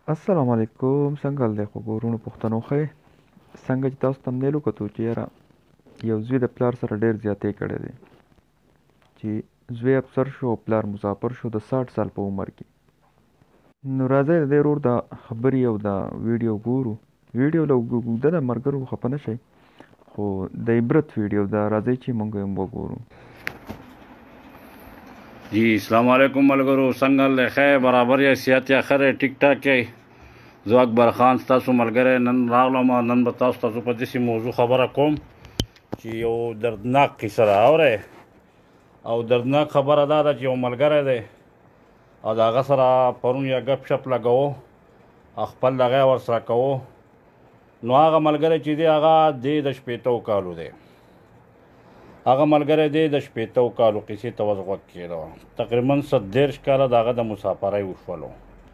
السلام علیکم. څنګه حال دی خوږو وروڼو پښتنو ښه څنګه چې تاسو تمنیل وکتو چې یاره یو زوی د پلار سره ډېر زیاتې کړی دی چې زوی افسر شو او پلار مسافر شو د 60 سال په عمر کې. نو راځئ د دې ورور د خبرې او د ویډیو ګورو. ویډیو له اوږده ده ملګرو خفه نه شئ خو د عبرت ویډیو ده راځئ چې موږ هم وګورو. جی السلام علیکم ملګرو څنګه له خیر برابر یا سیات یا خره ټیک ټاک کې زه اکبر خان تاسو ملګری نن راغلم نن به تاسو په دې موضوع خبره کوم چې یو دردناک کیسه ده اوره او دردناک خبره ده چې یو ملګری دی او د هغه سره پرون یا ګپ شپ لګاوه خپل دغه ورسره کوو نو هغه ملګری چې دی هغه د 80 کالو دی هغه ملګری دی د 80 کالو قصې ته اوس غوږ کېده تقریبا 130 کاله د هغه د مسافرۍ وشولو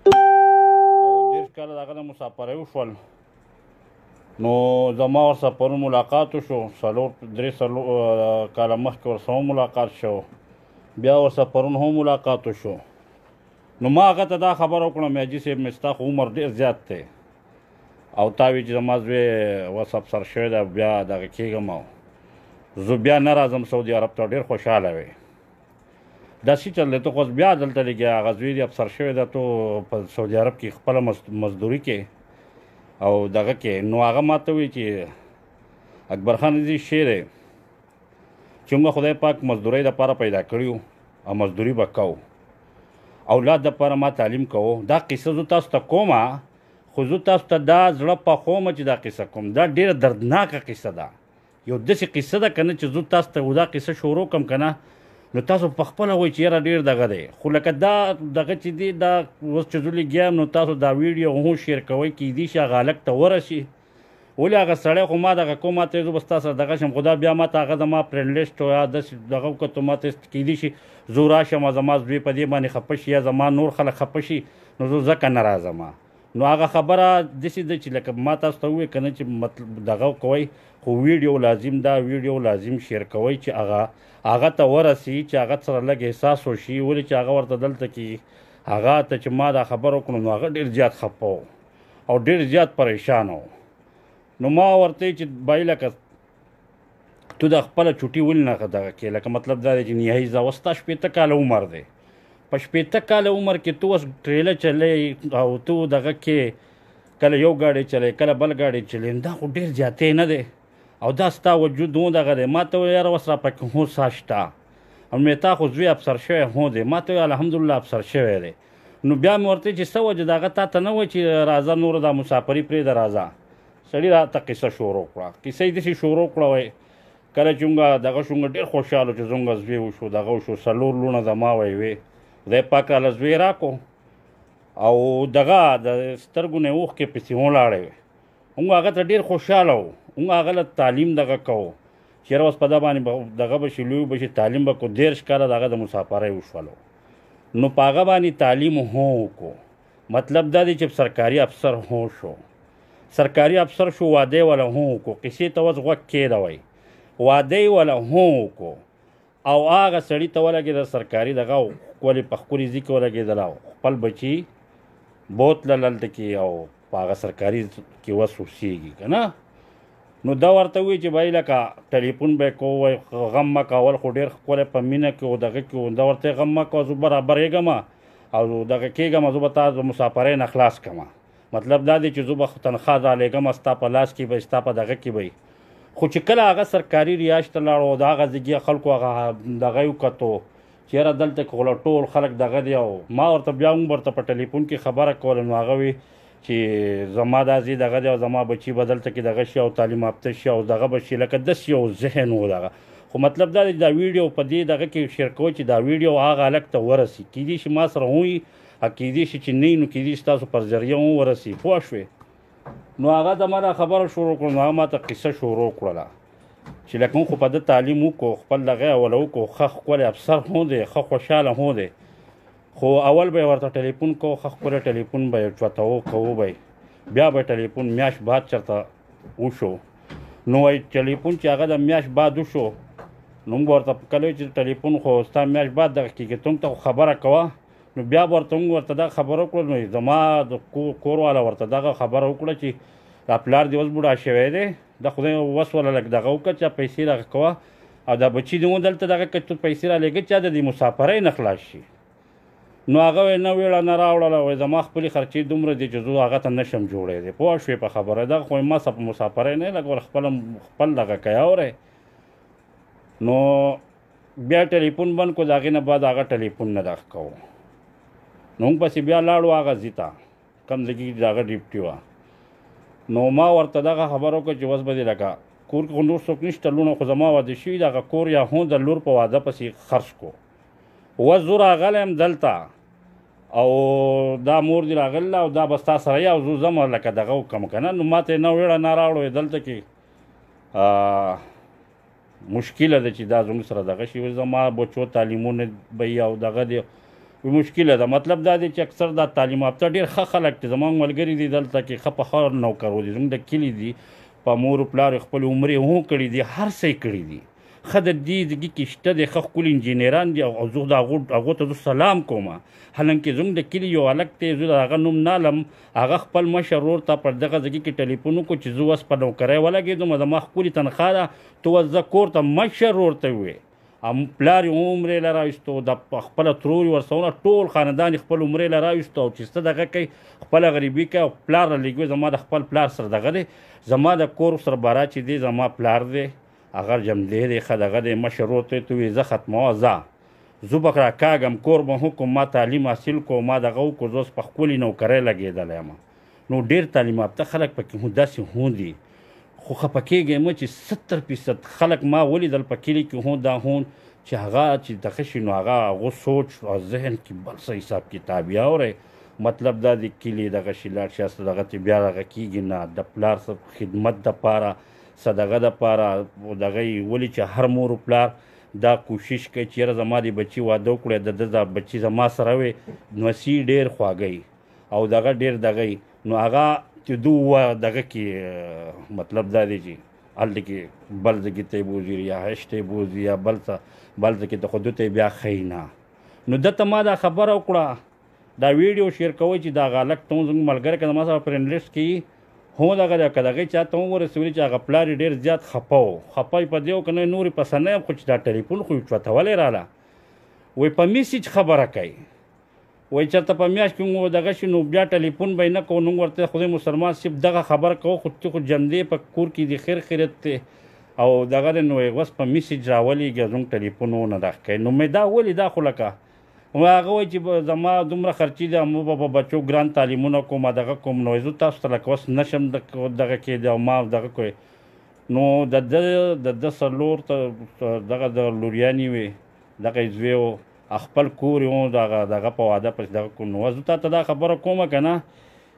او 30 کاله د هغه د مسافرۍ وشول نو زما ورسره پرون ملاقات وشو 3 کاله مخکې ورسره ملاقات شو بیا ورسره پرون هم ملاقات وشو نو ما هغه ته دا خبره وکړم حاجي صاحب مې ستا خو عمر ډېر زیات دی او تا وی چې زما زوی اوس افسر شوی دی بیا دغه کېږم زه بیا نه راځم سعودي عرب ته ډېر خوشحاله وې داسې چل دی ته خو بیا دلته لګیا هغه زوی دې افسر شوی دی تو په سعودي عرب کې خپله مزدوري کې او دغه کې نو هغه ما ته وایي چې اکبر خان دې شی دی چې موږ خدای پاک مزدورۍ دپاره پیدا کړي او مزدوري به کوو اولاد دپاره ما تعلیم کوو دا قصه زه تاسو ته کومه خو زه تاسو ته دا زړه پخومه چې دا قصه کوم دا ډېره دردناکه قصه ده یو داسې قصه ده که نه چې زه تاسو ته دا قصه شروع کړم که نه نو تاسو پخپله وایئ چې یاره ډېر دغه دی خو لکه دا دغه چې دی دا اوس چې زه لګیا یم نو تاسو دا ویډیو هم شیر کوئ کیدای شي هغه هلک ته ورسي ولې هغه سړی خو ما دغه کوم ما ته زه به ستا سره دغه شم خو دا بیا ما ته هغه زما فرینډ لیسټ یا داسې دغه وکتو ما ته کیدای شي زه راشم زما زوی په دې باندې خفه شي یا زما نور خلک خفه شي نو زه ځکه نه راځم نو هغه خبره داسې ده چې لکه ما تاسو ته ووایي که نه چې مطلب دغه کوئ خو ویډیو لازم دا ویډیو لازم شیر کوئ چې هغه ته ورسي چې هغه سره لږ احساس وشي ولې چې هغه ورته دلته کې هغه ته چې ما دا خبره وکړو نو هغه ډېر زیات خفه و او ډېر زیات پریشان و نو ما ورته چې بای لکه تو د خپله چوټي ولې نه دغه کې لکه مطلب دا دی چې نهایي زه اوس ستا 80 کاله عمر دی په 80 کاله عمر کې تو اوس ټریله چلی او تو دغه کې کله یو ګاډی چلی کله بل ګاډی چلی دا خو ډېر زیاتې نه دی او دا ستا وجود هو دغه دی ما ته ویل یاره اوس را پکې هو سا شته او مې تا خو زوی افسر شوی هو دی ما ته ویل الحمدلله افسر شوی دی نو بیا مې ورته چې څه وجه دغه تا ته نه وایي چې راځه نور دا مسافري پرېږده راځه سړي راته قصه شروع کړه کیسه یې داسې شروع کړه وایي کله چې موږ دغه شو موږ ډېر خوشحاله چې زموږ زوی وشو دغه وشو 4 لوڼه زما وی خدای پاک راله زوی راکړو او دغه د سترګو نه اوښکې پسې ولاړې وې موږ هغه ته ډېر خوشحاله وو موږ هغه له تعلیم دغه کوو چې یاره اوس په ده باندې دغه به شي لوی به شي تعلیم به کړو 30 کاله د هغه د مسافرۍ وشولو نو په هغه باندې تعلیم هم وکړو مطلب دا دی چې سرکاري افسر هم شو سرکاري افسر شو واده یې وله هم وکړو قصې ته اوس غوږ کېده وی واده یې وله هم وکړو او هغه سړي ته ولګېده سرکاري دغه ولې په ښکلي ځي کې ولګېدله خپل بچي بوتله دلته کې او په هغه سرکاري کې اوس اوسېږي که نه نو دا ورته وایي چې بهی لکه ټلیفون به یې کوو وایي غم مه کوه اول خو ډېر ښکلی په مینه کې و دغه کې و دا ورته یې غم مه کوه زه برابر یېږم او دغه کېږم زه به تا د مسافرۍ نه خلاص کړم مطلب دا دی چې زه به تنخوا رالېږم ستا په لاس کې به ستا په دغه کې به خو چې کله هغه سرکاري ریاش ته لاړو د هغه ځګي خلکو هغه دغه یې وکتو چې یاره دلته کې خو ټول خلک دغه دی او ما ورته بیا هم ورته په ټلیفون کې خبره کوله نو هغه وي چې زما دا ځای دغه دی او زما بچي به دلته کې دغه شي او تعلیم یافته شي او دغه به شي لکه داسې یو ذهن و دغه خو مطلب دا دی دا ویډیو په دې دغه کې شیر کوئ چې دا ویډیو هغه هلک ته ورسي کیدای شي ما سره هم وي کیدای شي چې نه وي نو کیدای شي ستاسو پر ذریعه هم ورسي پوه شوې نو هغه زما دا خبره شروع کړه نو هغه ما ته قصه شروع کړله چې لکه موږ خو په ده تعلیم وکړو خپل دغه یې اوله وکړو ښه ښکلی افسر هم دی ښه خوشحاله هم دی خو اول به یې ورته ټلیفون کوو ښه ښکلی ټلیفون به یې چوتوو کوو به بیا به ټلیفون میاشت بعد چېرته وشو نو وایي ټلیفون چې هغه د میاشت بعد وشو نو موږ ورته کله چې ټلیفون خو ستا میاشت بعد دغه کېږي ته هم ته خبره کوه نو بیا ورته موږ ورته دا خبره وکړه، نو زما د کور والا ورته دغه خبره وکړه چې دا پلار دې اوس بوډا شوی دی، د خدای وس والا لږ دغه وکړه چې پیسې دغه کوه او دا بچي دې دلته دغه که ته پیسې رالېږه چا د دې مسافرۍ نه خلاص شي. نو هغه وایي نه ویړه نه راوړله، وایي زما خپلې خرچې دومره دي چې زه هغه ته نشم جوړېدی. پوه شوې په خبره دغه خو ما څه په مسافرۍ نه لږ خپل دغه کوي اورئ. نو بیا ټلیفون بند کړو، د هغې نه بعد هغه ټلیفون نه دغه کوو. نو موږ پسې بیا لاړو هغه ځي ته کوم ځای کې د هغه ډیپټي وه. نو ما ورته دغه خبره وکړه چې اوس به دې لکه کور کې خو نور څوک نشته، لونه خو زما واده شوي دغه کور یا هم د لور په واده پسې خرڅ کړو. اوس زه راغلی یم دلته او دا مور دې راغله او دا به ستا سره یې او زه ځم لکه دغه وکړم که نه. نو ما ته یې نه ویړه نه راوړو دلته کې مشکله ده چې دا زموږ سره دغه شي، زما بچو تعلیمونه به یې او دغه دی مشکله ده. مطلب دا دی چې اکثر دا تعلیم یافته ډېر ښه خلک دي، زموږ ملګري دي دلته کې ښه په ښه نوکرو دي، زموږ د کلي دي په مور پلار یې خپلې عمرې هم کړي دي، هر څه یې کړي دي، ښه د دې ځګي کې شته دی، ښه ښکلي انجینران دي او زه د هغو ته زه سلام کوم. حالانکې زموږ د کلي یو هلک دی، زه د هغه نوم نه علم، هغه خپل مشر ورور ته پر دغه ځګي کې ټلیفون وکړو چې زه اوس په نوکرۍ ولګېدم، زما ښکلې تنخوا ده، ته اوس زه کور ته مشر ورور ته ووایې. پلار یې عمرې له راویستو، د خپله ترور یې ورسونه ټول خاندان یې خپل عمرې له راویستو او چې څه دغه کوي خپله غریبي کوي او پلار رالېږوي. زما د خپل پلار سره دغه دی، زما د کور سره بارا چې دی زما پلار دی هغه جمدی دی، ښه دغه دی، مشر ورور ته یې ووایي زه ختموه زه به راکاږم، کور به حکم ما تعلیم حاصل کو، ما دغه وکړو، زه اوس په ښکلې نوکرۍ لګېدلی یم. نو ډېر تعلیم یافته خلک پکې هم داسې هم دي، خو خفه کېږئ مه چې 70% خلک ما ولیدل په کلي کې هم دا هم چې هغه چې دغه شي نو هغه سوچ او ذهن کې بل څه حساب کتاب یا اورئ. مطلب دا د کلي دغه شي لاړ شي هسته دغه ته بیا دغه کېږي نه، د پلار څه خدمت دپاره څه دغه دپاره دغه یې ولي چې هر مور و پلار دا کوشش کوي چې یاره زما د بچي واده وکړی، د ده دا بچي زما سره وي، نوسي ډېر خواږی او دغه ډېر دغه نو هغه چې دو دغه کې مطلب دا دی چې هلته کې بل ځای کې ته یې بوځي یا حج ته یې بوځي یا بل ځای کې ته خو ده ته یې بیا ښیي نه. نو ده ته ما دا خبره وکړه، دا ویډیو شیر کوئ چې دغه هلک ته زموږ ملګری که زما سره فرینډ لیسټ کې هو دغه دی، که د هغې چا ته هم ورسولي چې هغه پلار یې ډېر زیات خفه و، خفه یې په دې و که نه نورې پسه نه یم، خو چې دا ټلیفون خو یې چوتولی راله. وایي په میسیج خبره کوي، وایي چېرته په میاشت کې مو دغه شي نو بیا ټلیفون به یې نه کوو، نو موږ ورته خدای مسلمان صرف دغه خبره کوو، خو ته خو جمدې په کور کې د خیر خیرت دی او دغه دی. نو اوس په میسیج راولېږي زموږ ټلیفون ونه دغه کوي. نو مې دا ولې دا خو لکه هغه وایي چې زما دومره خرچې دي، مو به په بچو ګران تعلیمونه کوم دغه کوم، نو زه تاسو ته لکه اوس نشم دغه کېدی او ما دغه کوی. نو د ده څلور دغه د لوریانې وې، دغه یې زوی و، خپل کور یې دغه په واده پسې دغه کوم. نو زه تا ته دا خبره کومه که نه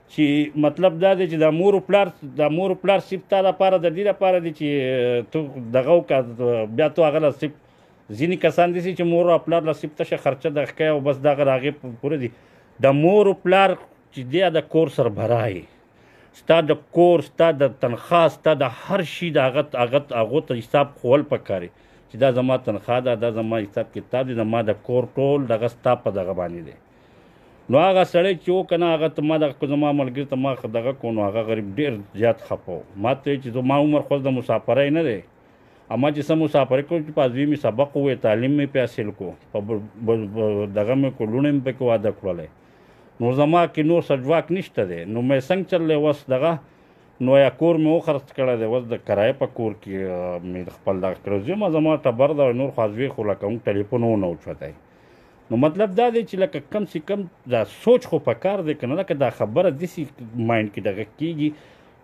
چې مطلب دا دی چې د مور و پلار صرف تا لپاره د دې لپاره دی چې تو دغه وکړه، بیا تو هغه له صرف ځینې کسان داسې چې مور او پلار له صرف تشه خرچه دغه کوي او بس دغه د هغې پوره دي. د مور و پلار چې دی د کور سربراه یې، ستا د کور، ستا د تنخوا، ستا د هر شي د هغو ته حساب ښول پکار چې دا زما تنخوا ده، دا زما حساب کتاب دی، زما د کور ټول دغه ستا په دغه باندې دی. نو هغه سړی چې و که نه هغه ته ما دغه زما ملګري ته ما دغه کړو، نو هغه غریب ډېر زیات خفه و. ما ته وایي چې ما عمر خو د مسافرۍ نه دی، اما چې څه مسافرۍ کړو چې په ازوي مې سبق ووایه، تعلیم مې پې حاصل کړو، په دغه مې کړو، لوڼې مې پکې واده کړلی. نو زما کې نور څه ځواک نشته دی. نو مې څنګه چللی اوس دغه نو یا کور مې وخرڅ کړی دی، اوس د کرایه په کور کې مې خپل دغه کړی زه زما ټبر ده نور خو ازوي خو لکه موږ ټلیفون ونه اوچوتی. نو مطلب دا دی چې لکه کم سے کم دا سوچ خو پکار دی که نه، لکه دا خبره داسې مایند کې دغه کېږي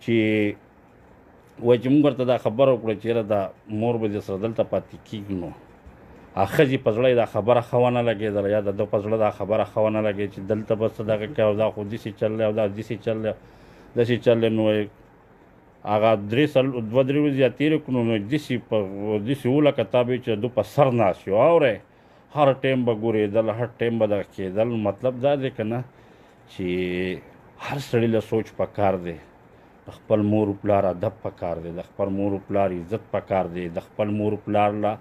چې وایي چې موږ ورته دا خبره وکړه چې یاره دا مور به دې سره دلته پاتې کېږي. نو ښځې په زړه یې دا خبره ښه ونه لګېدله یا د ده په زړه دا خبره ښه ونه لګېد چې دلته به څه دغه کوي او دا خو داسې چل دی او دا داسې چل دی داسې چل دی. نو هغه 2-3 ورځې یا تېرې کړو، نو داسې و لکه تا به چې د دوی په سر ناست یو اورئ، هر ټایم به ګورېدل، هر ټایم به دغه کېدل. مطلب دا دی که نه چې هر سړي له سوچ پکار دی، د خپل مور و پلار ادب پکار دی، د خپل مور و پلار عزت پکار دی، د خپل مور و پلار له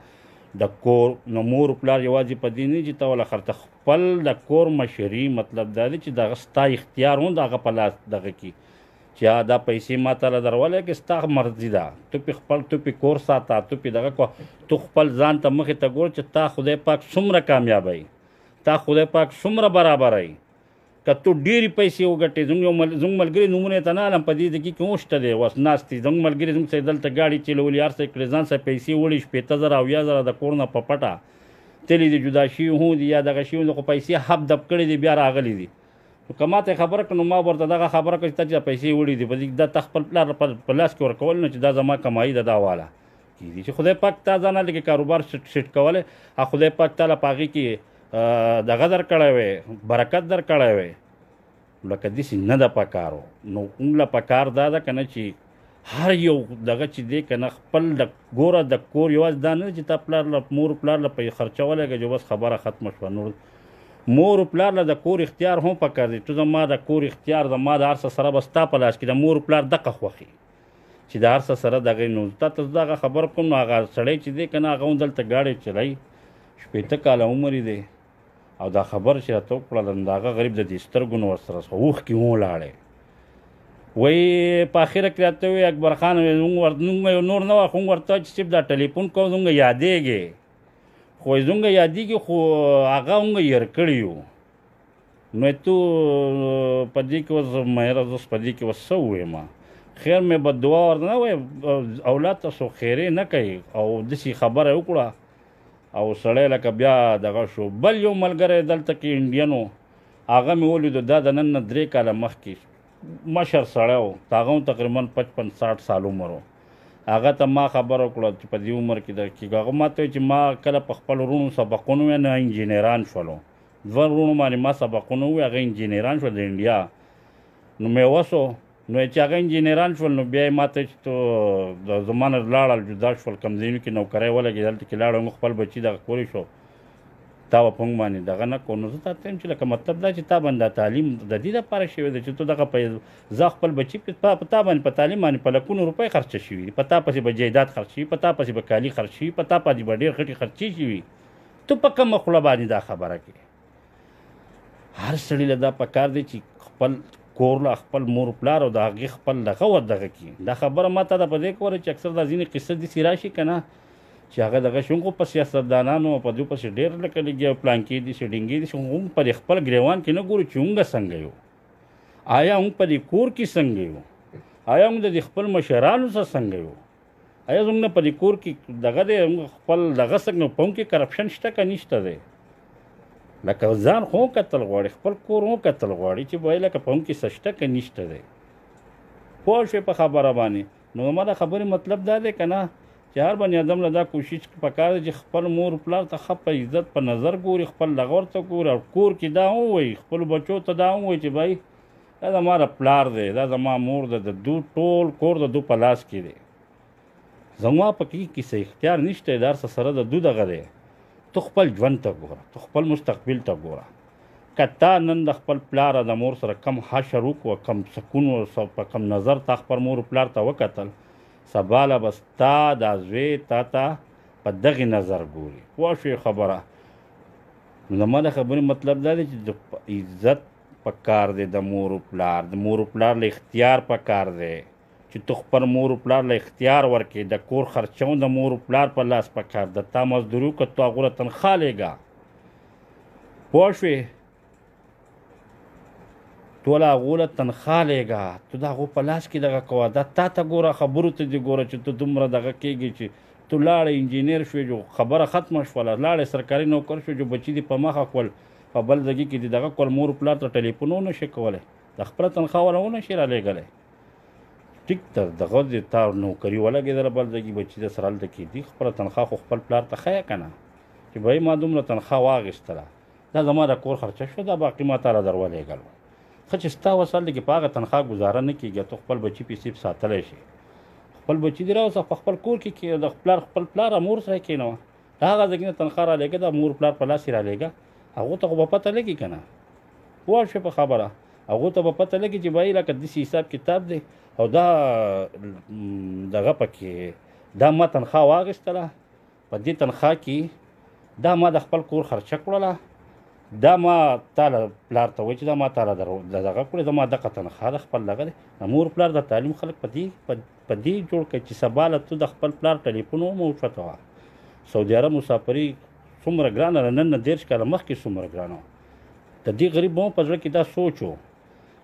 د کور نو مور پلار یوازې په دې نه چې ته وله خرڅه خپل د کور مشري مطلب دا دی چې دغه ستا اختیار هم د هغه په لاس دغه کي چې دا پیسې ما ته له درولې کې ستا مرضي ده تو پې کور ساته تو پې دغه کو تو خپل ځان ته مخې ته ګور چې تا خدای پاک څومره کامیابوي تا خدای پاک څومره برابروي که تو ډېرې پیسې وګټې زموږ ملګري نومونه یې ته نه علم په دې دقیق کې اوشته دی اوس ناست دي زموږ ملګري زموږ سره دلته ګاډي چلولي هر څه یې کړې ځان سره پیسې وړي 15,000 او 10,000 د کور نه په پټه تللي دي جدا شوي هم دي یا دغه شوي خو پیسې حب دب کړي دي بیا راغلي دي نو که ما ته یې خبره کړه نو ما ورته دغه خبره کړه چې ته چې پیسې وړي دي په دې دا ته خپل پلار په لاس کې ورکول نه چې دا زما کمایي ده دا واله کېدي چې خدای پاک تا ځان لږ کاروبار سیټ کولی خدای پاک تا له په هغې کې دغه در کړی وی برکت در کړی وی لکه داسې نه ده پکارو نو موږ له پکار دا ده که نه چې هر یو دغه چې دی که نه خپل د ګوره د کور یوازې دا نه ده چې تا پلار له مور پلار له خرچه ولګه چې بس خبره ختمه شوه نور مور پلار له د کور اختیار هم پکار دی تو زما د کور اختیار زما د هر څه سره به ستا په لاس کې د مور پلار دقه خوښي چې د هر څه سره دغه نو تا ته دغه خبر کوم نو هغه سړی چې دی که نه هغه هم دلته گاډی چلایي 15 کاله عمر دی او دا خبر چې راته وکړله نو د هغه غریب د دې سترګو نه ورسره اوښکې هم ولاړې وایي په اخره کې راته وایي اکبر خان زموږ نور نه وه خو موږ ورته چې صرف دا ټلیفون کوو زموږ یادېږي خو زموږ یادېږي خو هغه موږ هېر کړي یو نو تو په دې کې اوس مهره اوس په دې کې اوس څه ووایم خیر مې بددعا ورته نه وایي اولاد ته څوک خیرې نه کوي او داسې خبره یې وکړه او سړی لکه بیا دغه شو بل یو ملګری دلته کې انډین و هغه مې ولیدو دا د نن نه 3 کاله مخکې مشر سړی و هغه هم تقریبا 55-60 سال عمر و هغه ته ما خبره وکړه چې په دې عمر کې هغه ما ته وایي چې ما کله په خپل وروڼو سبقونه وویل نه انجینران شولو 2 وروڼو باندې ما سبقونه وویل هغه انجینران شول د انډیا نو مې وسو نو چې هغه انجینران شول نو بیا یې ما ته چې تو د زما نه لاړل جدا شول کوم ځایونو کې نوکری ولګېد هلته کې لاړل موږ خپل بچي دغه کولی شو تا به په موږ باندې دغه نه کړو نو زه تا ته یم چې لکه مطلب دا چې تا باندې دا تعلیم د دې دپاره شوی دی چې تو دغه زه خپل بچي په تا باندې په تعلیم باندې په لکونو روپۍ خرچه شوي دي په تا پسې به جایداد خرڅ شوي په تا پسې به کالي خرڅ شوي په تا پسې به ډېر خټې خرچې شوي تو په کومه خوله باندې دا خبره کوې هر سړي له دا پکار دی چې خپل کور له خپل مور پلار او د هغې خپل دغه ودغه کړي دا خبره ما ته ده په دې کوله چې اکثر دا ځینې قصه داسې راشي که نه چې هغه دغه شي خو په سیاستدانانو په دوی پسې ډېر لکه لګي او پلانکې دي چې ډینګې دي چې هم په خپل ګریوان کې نه ګورو چې موږ څنګه یو آیا موږ په دې کور کې څنګه یو آیا موږ د خپل مشرانو سره څنګه یو آیا زموږ نه په دې کور کې دغه دی خپل دغه څنګه په موږ کې کرپشن شته که نشته دی لکه ځان خو کتل غواړي خپل کور هم کتل غواړي چې وایي لکه په هم کې څه شته که نشته دی پوه شوې په خبره باندې نو ما د خبرې مطلب دا دی که نه چې هر بني ادم له دا کوشش پکار دی چې خپل مور پلار ته ښه په عزت په نظر ګوري خپل دغه ورته ګوري او کور کې دا هم وایي خپلو بچو ته دا هم وایي چې بھائی دا زما د پلار دی دا زما مور ده د دو ټول کور د دو په لاس کې دی زما په کې څه اختیار نشته د هر څه سره د دو دغه دی تو خپل ژوند ته ګوره تو خپل مستقبل ته ګوره که تا نن د خپل پلار د مور سره کم حشر وکړو کم سکون په کم نظر تا خپل مور پلار ته وکتل سبا له به ستا دا زوی تا ته په دغې نظر ګوري پوه شوې خبره نو زما د خبرې مطلب دا دی چې د عزت پکار دی د مور پلار له اختیار پکار دی چې تو خپل مور پلار له اختیار ورکړې د کور خرچون د مور پلار په لاس پکار د تا مزدوري وکړه تو هغو له تنخوا لېږه پوه شوې تو له هغو له تنخوا لېږه تو د هغو په لاس کې دغه کوه دا تا ته ګوره خبرو ته دې ګوره چې تو دومره دغه کېږي چې تو لاړې انجینر شوې جو خبره ختمه شوله لاړې سرکاري نوکر شو جو بچي دې په مخه کول په بل ځګي کې دې دغه کول مور پلار ته ټلیفون ونه شي کولی د خپله تنخوا ونه ونه شي رالیږلی ټیک ته دغه دې تا نوکري ولګېدله بل ځای کې بچي د سره هلته کېدي خپله تنخوا خو خپل پلار ته ښیه که نه چې بهی ما دومره تنخوا واخېستله دا زما د کور خرچه شوه دا باقي ما تا را در ولېږل ښه چې ستا وسل دی کې په هغه تنخوا ګزاره نه کېږي ته خپل بچي پیسې ساتلی شي خپل بچي دې راوسه په خپل کور کې د خپل پلار مور سره کېنوه د هغه ځای کې نه تنخوا رالېږه د مور پلار په لاس یې رالېږه هغو ته خو به پته لګي که نه پوه شوې په خبره هغو ته به پته لګي چې بهی لکه داسې حساب کتاب دی او دا دغه پکې دا ما تنخوا واخېستله په دې تنخواه کې دا ما د خپل کور خرچه کړله، دا ما تاله پلار ته وایي چې دا ما تاله دغه کړې، دا ما دغه تنخواه د خپل دغه دی. د مور پلار د تعلیم خلک په دې جوړ کړي چې سبا له ته د خپل پلار ټلیفون هم وچوته وه. سعودي عرب مسافري څومره ګرانه ده، نن نه 30 کاله مخکې څومره ګرانه وه. د دې غریب به هم په زړه کې دا سوچ و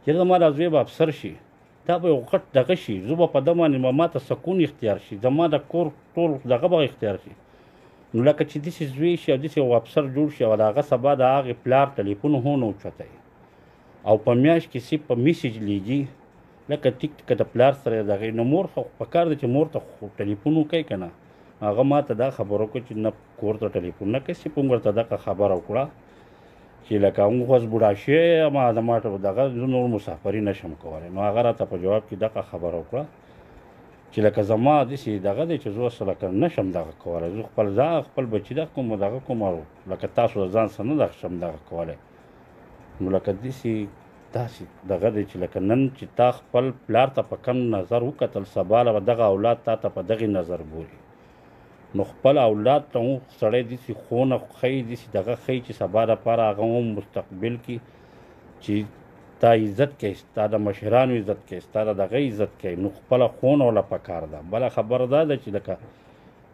چې زما دا زوی به افسر شي، دا به یو غټ دغه شي، زه به په ده باندې ما ته سکون اختیار شي، زما د کور ټول دغه به اختیار شي. نو لکه چې داسې زوی شي او داسې یو افسر جوړ شي او د هغه سبا د هغې پلار ټلیفون هم نه اوچتوي او په میاشت کې صرف په میسیج لیږي لکه ټیک که د پلار سره دغې. نو مور خو پکار دی چې مور ته ټلیفون وکوي که نه. هغه ما ته دا خبره وکړه چې نه کور ته ټلیفون نه کوي، صرف موږ ورته دغه خبره وکړه چې لکه موږ اوس بوډا شوی یم د ما ته دغه زه نور مسافري نشم کولی. نو هغه راته په جواب کې دغه خبره وکړه چې لکه زما داسې دغه دی چې زه اوس لکه نشم دغه کولی، زه خپل بچي دغه کوم دغه کوم لکه تاسو د ځان سره نه دغه شم دغه کولی. نو لکه داسې دغه دی چې لکه نن چې تا خپل پلار ته په کم نظر وکتل، سبا له به دغه اولاد تا ته په دغې نظر ګوري. نو خپل اولاد ته هم سړی داسې ښوونه ښیي، داسې دغه ښیي چې سبا دپاره هغه هم مستقبل کې چې ستا عزت کوي، ستا د مشرانو عزت کوي، ستا د دغه عزت کوي. نو خپله ښوونه ورله پکار ده. بله خبره دا ده چې لکه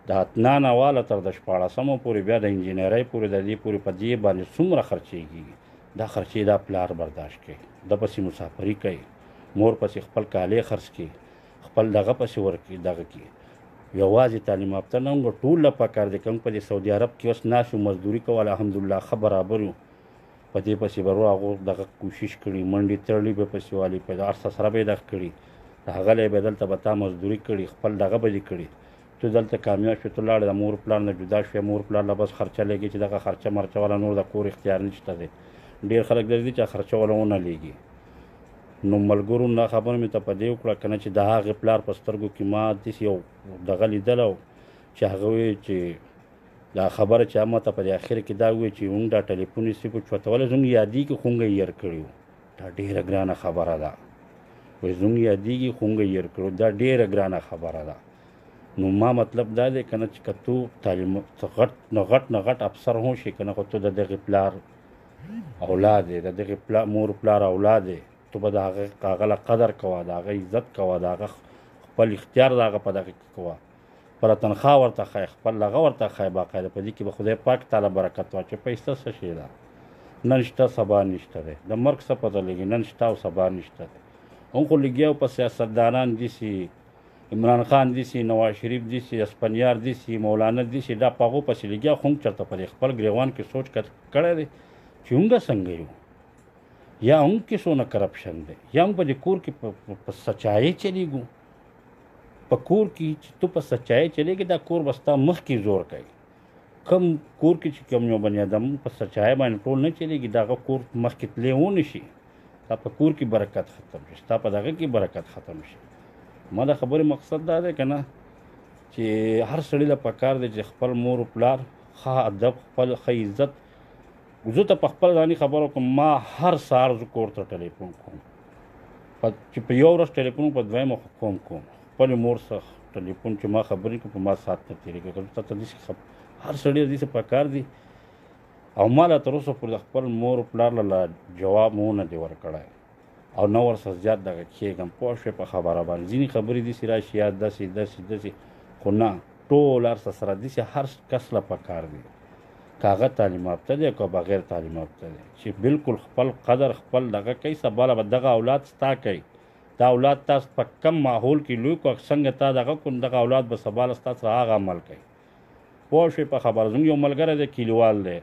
د اتنا نه واله تر د 14مه پورې بیا د انجینرۍ پورې د دې پورې په دې باندې څومره خرچېږي، دا خرچې دا پلار برداشت کوي، د پسې مسافري کوي، مور پسې خپل کالي خرڅ کوي، خپل دغه پسې ورکوي دغه کوي. یوازې تعلیم یافته نه موږ ټول له پکار دی که موږ په دې سعودي عرب کې اوس ناست یو مزدوري کوو الحمدلله ښه برابر یو، په دې پسې به هغو دغه کوشش کړي، منډې تړلې به پسې والي، په هر څه سره به یې دغه کړي، هغه لی به دلته به تا مزدوري کړي، خپل دغه به دې کړي. ته دلته کامیاب شوې، ته لاړې د مور پلار نه جدا شوې، مور پلار له بس خرچه لګي چې دغه خرچه مرچه والا نور د کور اختیار نشته دی. ډېر خلک داسې دي چې خرچه والا ونه لېږي. نو ملګرو نه خبره مې ته په دې وکړه که نه چې د هغې پلار په سترګو کې ما داسې یو دغه لیدلی چې هغه وایي چې دا خبره چې ما ته په دې اخر کې دا وایي چې مونږ دا ټلیفون یې صرف چوتولی زموږ یادېږي خو موږ یې هېر کړي وو. دا ډېره ګرانه خبره ده. وایي زموږ یادېږي خو موږ یې هېر کړي وو. دا ډېره ګرانه خبره ده. نو ما مطلب دا دی که نه چې که تو تعلیم غټ نه غټ افسر هم شي که نه خو تو د دغې پلار اولاد دی، د دغې مور پلار اولاد دی، تو به د هغه له قدر کوه، د هغه عزت کوه، د هغه خپل اختیار د هغه په دغه کې کوه، خپله تنخواه ورته ښایي، خپل هغه ورته ښایي باقاعده. په دې کې به خدای پاک تعالی برکت واچوي. پیسه څه شی ده؟ نن شته سبا نشته دی. د مرګ څه پته لګي؟ نن شته او سبا نشته دی. هم خو لګیا په سیاستدانان داسې عمران خان داسې، نواز شریف داسې، اسپنیار داسې، مولانا داسې، دا په هغو پسې لګیا خو هم چېرته په دې خپل ګریوان کې سوچ کړی دی چې موږ څنګه یو، یا هم کې څونه کرپشن دی، یا هم په دې کور کې په سچایۍ چلیږو. په کور کې چې تو په سچایۍ چلیږي دا کور به ستا مخکې زور کوي. کم کور کې چې کوم یو بني ادم په سچایۍ باندې ټول نه چلیږي دا هغه کور مخکې تللی ونه شي. ستا په کور کې برکت ختم شي، ستا په دغه کې برکت ختم شي. ما د خبرې مقصد دا دی که نه چې هر سړي له پکار دی چې خپل مور و پلار ښه ادب، خپل ښه عزت. زه ته په خپل ځاني خبره کوم، ما هر سهار زه کور ته ټلیفون کوم، چې په یو ورځ ټلیفون په دویمه خو کوم خپلې مور سره ټلیفون چې ما خبرې کوم په ما ساعت نه تېرېږي. که ته داسې هر سړي داسې پکار دي. او ما لا تر اوسه پورې د خپل مور پلار له جواب مو نه دی ورکړی او نه ورسره زیات دغه کېږم. پوه شوې په خبره باندې؟ ځینې خبرې داسې راشي یا داسې خو نه، ټول هر څه سره داسې هر کس له پکار دي، که هغه تعلیم یافته دی که بغیر تعلیم یافته دی، چې بالکل خپل قدر خپل دغه کوي. سبا به دغه اولاد ستا کوي. دا اولاد تاسو په کم ماحول کې لوی کړو، څنګه تا دغه کړو دغه اولاد به سبا له ستا سره هغه عمل کوي. پوه شوې په خبره؟ زموږ یو ملګری دی کلیوال دی،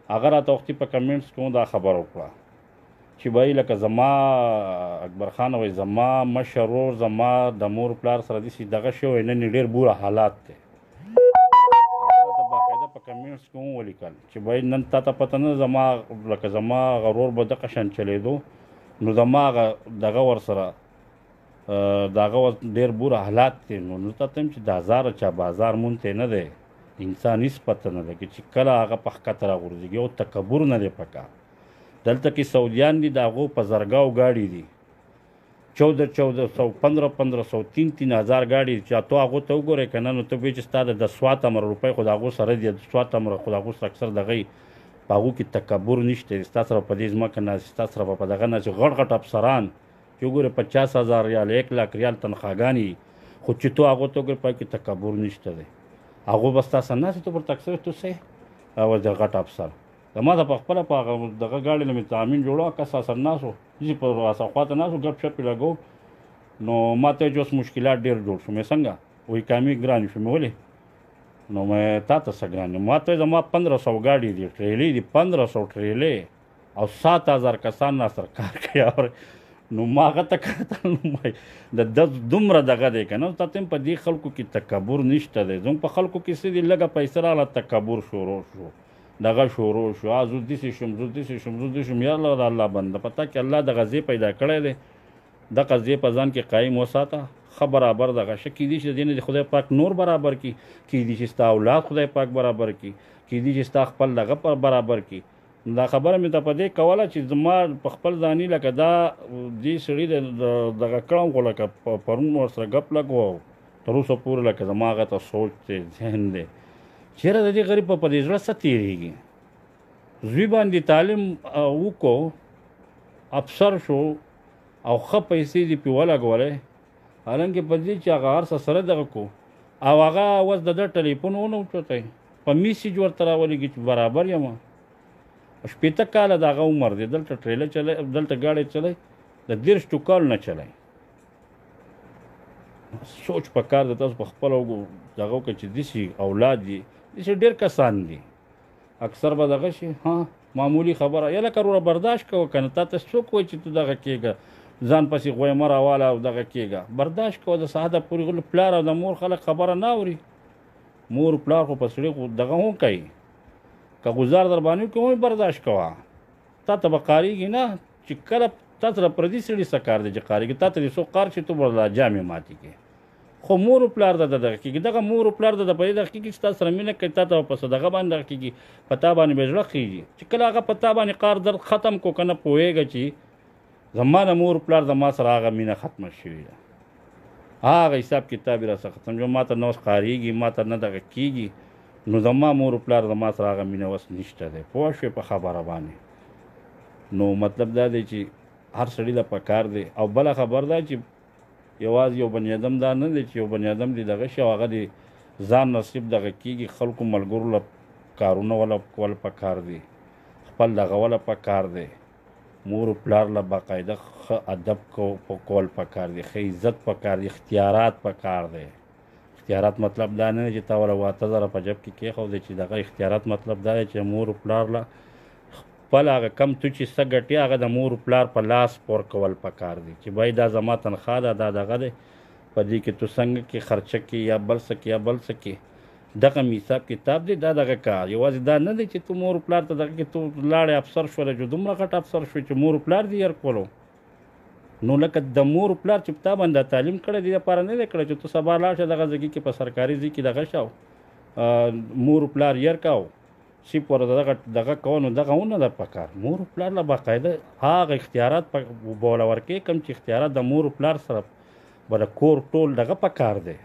هغه راته وختي په کمنټس کې دا خبره وکړه چې وایي لکه زما اکبر خان وایي زما مشر ورور زما د مور پلار سره داسې دغه شوی نن یې ډېر بوره حالات دی. باقاعده په کمنټس کې هم ولیکل چې وایي نن تا ته پته نه زما لکه زما هغه ورور به دغه شان چلېدو، نو زما هغه دغه ورسره د هغه ډېر بوره حالات دی. نو ته ته یم چې د هزاره چا بازار مونږ ته نه دی، انسان هېڅ پته نه لګي چې کله هغه په ښکته راغورځېږي. او تکبر نه دی پکار. دلته کې سعودیان دي، د هغو په زرګاو ګاډي دي، 1400 1500 3000 ګاډي چې تو هغو ته وګورې که نه نو ته وایې چې ستا د 100 روپۍ خو د هغو سره دي 100 خو د هغو سره اکثر دغه په هغو کې تکبر نشته ستا سره په دې ځمکه ناست ستا سره به په دغه ناست غټ غټ افسران چې وګورې 50,000 ریال 1 لاک ریال تنخواګانې خو چې تو هغو ته وګورې په کې تکبر نشته دی هغو به ستا سره ناست ته پر تکسر تو سې او د غټ افسر زما ته په خپله په هغه دغه ګاډي نه مې تامین جوړه کس سره ناست و چې په راسه خوا ته ناست و ګپ شپ یې لګو نو ما ته چې اوس مشکلات ډېر جوړ شو مې څنګه وایي کامې ګرانې شو مې ولې نو مې تا ته څه ګرانې ما ته زما 1500 ګاډي دي ټریلې دي 1500 ټریلې او 7000 کسان را سره کار کوي اور نو ما هغه ته کتل نو د دومره دغه دی که نه تا ته په دې خلکو کې تکبر نشته دی زموږ په خلکو کې څه دي لږه پیسه راغله تکبر شروع شو دغه شروع شو زه داسې شم زه داسې شم زه داسې شم یا الله د الله بنده پته کې الله دغه ځای پیدا کړی دی دغه ځای په ځان کې قایم وساته ښه برابر دغه شه کیدای شي د دې نه د خدای پاک نور برابر کړي کیدای شي ستا اولاد خدای پاک برابر کړي کیدای شي ستا خپل دغه پر برابر کړي دا خبره مې ته په دې کوله چې زما په خپل ځاني لکه دا دې سړي دغه کړم خو لکه پرون ورسره ګپ لګو تر اوسه پورې لکه زما هغه ته سوچ دی ذهن دی چېرې د دې غریب په دې زړه څه تېرېږي زوی باندې تعلیم وکړو افسر شو او ښه پیسې دې پې ولګولې حالانکې په دې چې هغه هر څه سره دغه کو او هغه اوس د ده ټلیفون ونه اوچوتی په میسیج ورته راولېږي چې برابر یم 80 کاله د هغه عمر دی دلته ټریله چلی دلته ګاډی چلی د 30 کالو نه چلی سوچ په کار د تاسو په خپله دغه وکړه چې داسې اولاد دي داسې ډېر کسان دي اکثر به دغه شي ها معمولي خبره یا لکه وروره برداشت کوه که نه تا ته څوک وایي چې ته دغه کېږه ځان پسې غویمه راواله او دغه کېږه برداشت کوه د ساعته پورې غلو پلار او د مور خلک خبره نه اوري مور پلار خو په سړي خو دغه هم کوي که گزار در باندې کوم برداشت کوه تا ته به قاریږي نه چې کله تا سره پردي سړي څه کار دی چې قاریږي تا ته دې څوک قار چې تو به جامې ماتې کړې خو مور و پلار د دغه کېږي دغه مور و پلار د په دې دغه کېږي چې تا سره مینه کوي تا ته په صدقه باندې دغه کېږي په تا باندې به زړه خېږي چې کله هغه په تا باندې قار درد ختم کو که نه پوهېږه چې زما د مور پلار زما سره هغه مینه ختمه شوې ده هغه حساب کتاب یې راڅخه ختم شو ما ته نه اوس قارېږي ما ته نه دغه کېږي نو زما مور پلار زما سره هغه مینه اوس نشته دی پوه شوې په خبره باندې نو مطلب دا دی چې هر سړي له پکار دی او بله خبر ده چې یوازې یو بني ادم دا نه دی چې یو بني ادم دی دغه شي او هغه د ځان نصیب دغه کېږي خلکو ملګرو له کارونه وله کول پکار دی خپل دغه وله پکار دی مور پلار له باقاعده ښه ادب کول پکار دی ښه عزت پکار دی اختیارات پکار دی اختیارات مطلب دا نه دی چې تا وله 8000 په جب کې کېښودی چې دغه اختیارات مطلب دا دی چې مور پلار له خپل هغه کم تو چې څه ګټي هغه د مور پلار په لاس پور کول پکار دی چې بای دا زما تنخوا ده دا دغه دی په دې کې تو څنګه کې خرچه کې یا بل څه کې یا بل څه کې دغه حساب کتاب دی دا دغه کار یوازې دا نه دی چې تو مور پلار ته دغه کې تو لاړې افسر شوله چې دومره غټ افسر شوې چې مور پلار دې ير کولو نو لکه د مور پلار چې تا باندې تعلیم کړی دی لپاره نه دی کړی چې تو سبا لاړ شه دغه ځای کې په سرکاري ځای کې دغه شو مور پلار ير کاو سی پر دغه کوو دغه ونه ده پکار مور پلار له باقاعده هغه اختیارات بوله ورکوي کوم چې اختیارات د مور پلار سره به د کور ټول دغه پکار دی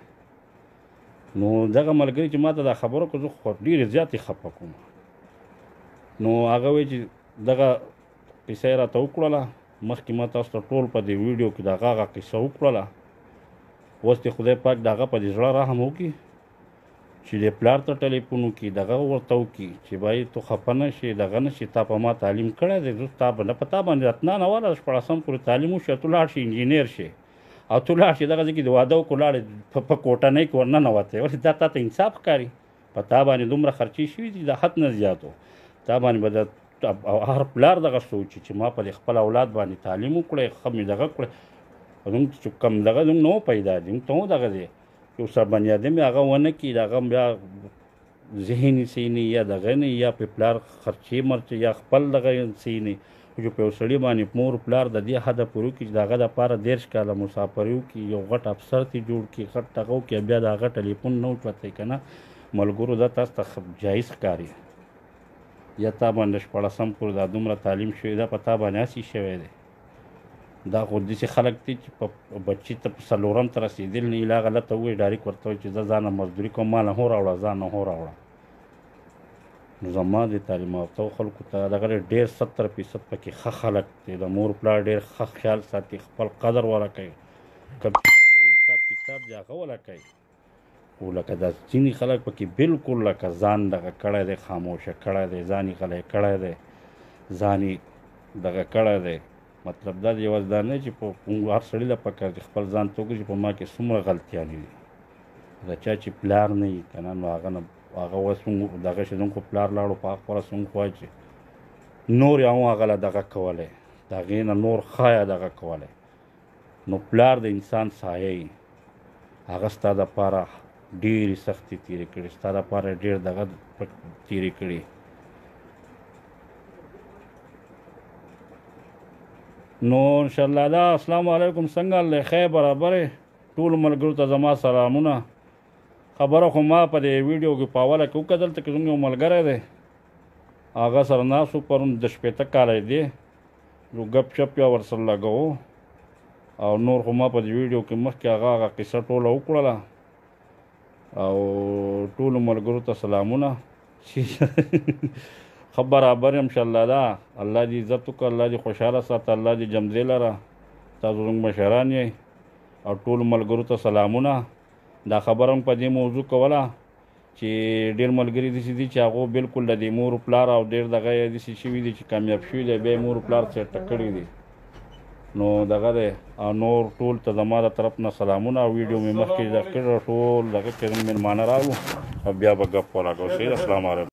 نو دغه ملګري چې ما ته دا خبره کو زه خو ډېرې زیاتې خفه کوم نو هغه وایي چې دغه قصه یې راته وکړله مخکې ما تاسو ته ټول په دې ویډیو کې دغه هغه قصه وکړله اوس دې خدای پاک د هغه په دې زړه رحم وکړي چې د پلار ته ټلیفون وکړي دغه ورته وکړي چې بای تو خفه نه شي دغه نه شي تا په ما تعلیم کړی دی زه تا به نه په تا باندې اتنا نه واله 14 پورې تعلیم وشي تو لاړ شي انجینر شي او تو لاړ شي دغه ځای کې د واده وکړو لاړې په کوټنۍ کې ورننوتی ولې دا تا ته انصاف ښکاري په تا باندې دومره خرچې شوي دي د حد نه زیاتو تا باندې به د هر پلار دغه سوچي چې ما په خپل اولاد باندې تعلیم وکړی ښه مې دغه کړی زموږ چې کم دغه زموږ نه پیدا دي موږ ته هم دغه دی یو سر بني ادم یې هغه ونه کړي د هغه بیا ذهني څه نه یا دغه نه یا په پلار خرچې مرچې یا خپل دغه څه نه چې په یو سړي باندې مور پلار د دې حده پورې وکړي چې د هغه دپاره 30 کاله مسافري وکړي یو غټ افسر ترې جوړ کړي غټ دغه وکړي بیا د هغه ټلیفون نه اوچوتی که نه ملګرو دا تاسو ته جایز ښکاري یا تا باندې 14 پورې دا دومره تعلیم شوی دا په تا باندې هسې شوی دی دا خو داسې خلک دي چې په بچي ته په څلورم ته رسېدل نه هیله هغه لته ووایي ډایرکټ ورته وایي چې زه ځانه مزدوري کوم ما نه هو راوړه ځان نه هو راوړه. نو زما د تعلیم یافتو خلکو ته دغه ډېر 70% پکې ښه خلک دي د مور پلار ډېر ښه خیال ساتي خپل قدر وله کوي کوم چې د هغو حساب کتاب دی هغه وله کوي. خو لکه دا ځینې خلک پکې بالکل لکه ځان دغه کړی دی خاموشه کړی دی ځان یې غلی کړی دی ځان یې دغه کړی دی. مطلب دا دی یوازې دا نه چې په هر سړي له پکار دی خپل ځان ته وګوري چې په ما کې څومره غلطیانې دي. د چا چې پلار نه وي که نه نو هغه نه هغه اوس دغه شي زموږ خو پلار لاړو په هغه خپله زموږ خو وایي چې نور یې هم هغه له دغه کولی د هغې نه نور ښه دغه کولی. نو پلار د انسان سایه یي هغه ستا دپاره ډېرې سختې تېرې کړي ستا دپاره ډېر دغه تېرې کړي. نو انشاءالله دا السلام علیکم څنګه الله خیر برابر ټولو ملګرو ته زما سلامونه. خبره خو ما په دې ویډیو کې په اوله کې وکتل ته که زموږ یو ملګری دی هغه سره ناست و پرون 10-15 کاله دی نو ګپ شپ یا ورسره لګوو او نور خو ما په دې ویډیو کې مخکې هغه قصه ټوله وکړله او ټولو ملګرو ته سلامونه. ښه برابر یم انشاءالله دا الله دې عزت وکړه الله دې خوشحاله ساته الله دې جمځې لره تاسو زموږ مشران یې او ټولو ملګرو ته سلامونه. دا خبره هم په دې موضوع کوله چې ډېر ملګري داسې دي چې هغو بالکل د دې مور پلار او ډېر دغه یې داسې شوي دي چې کامیاب شوي دی بیا یې مور پلار چېرته کړي دي. نو دغه دی او نور ټول ته زما د طرف نه سلامونه او ویډیو مې مخکې دغه کړی ټول دغه کې مېلمانه راغلو او بیا به ګپ ولګوو. السلام علیکم.